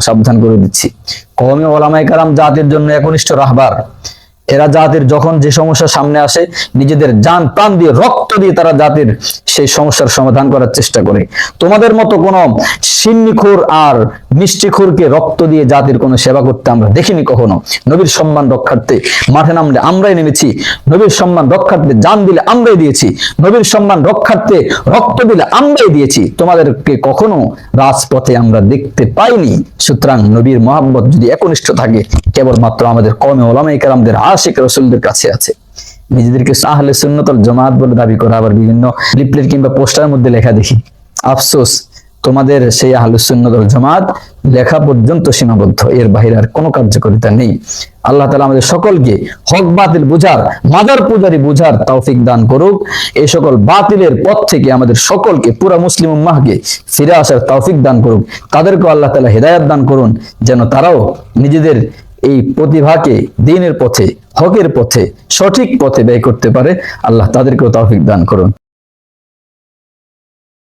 সাবধান করে দিচ্ছি। কওমে ওলামায়ে কেরাম জাতির জন্য একনিষ্ঠ রাহবার। এরা জাতির যখন যে সমস্যা সামনে আসে, নিজেদের জান প্রাণ দিয়ে রক্ত দিয়ে তারা জাতির সেই সমস্যার সমাধান করার চেষ্টা করে। তোমাদের মতো কোন সিন্নিখোর আর মিষ্টিখোরকে রক্ত দিয়ে জাতির কোনো সেবা করতে আমরা দেখিনি কখনো। নবীর সম্মান রক্ষার্থে মাঠে নামলে আমরাই নেমেছি, নবীর সম্মান রক্ষার্থে জান দিলে আমরাই দিয়েছি, নবীর সম্মান রক্ষার্থে রক্ত দিলে আমরাই দিয়েছি। তোমাদেরকে কখনো রাজপথে আমরা দেখতে পাইনি। সুতরাং নবীর মহব্বত যদি একনিষ্ঠ থাকে, কেবলমাত্র আমাদের কওমে ওলামায়ে কেরামদের আশিক রাসূলদের কাছে আছে। নিজেদেরকে আহলে সুন্নাত ওয়াল জামাত বলে দাবি করা, আবার বিভিন্ন লিফলেট কিংবা পোস্টারের মধ্যে লেখা দেখি। আফসোস, তোমাদের সেই আহলে সুন্নাত ওয়াল জামাত লেখা পর্যন্ত সীমাবদ্ধ, এর বাইরে আর কোনো কার্যকারিতা নেই। আল্লাহ তাআলা আমাদের সকলকে হক বাতিল বুঝার, মাদার পূজারি বুঝার তৌফিক দান করুক। এই সকল বাতিলের পথ থেকে আমাদের সকলকে, পুরা মুসলিম উম্মাহকে ফিরে আসার তৌফিক দান করুক। তাদেরকে আল্লাহ তাআলা হেদায়েত দান করুন, যেন তারাও নিজেদের এই প্রতিভাকে দ্বীনের পথে, হকের পথে, সঠিক পথে ব্যয় করতে পারে। আল্লাহ তাদেরকেও তৌফিক দান করুন।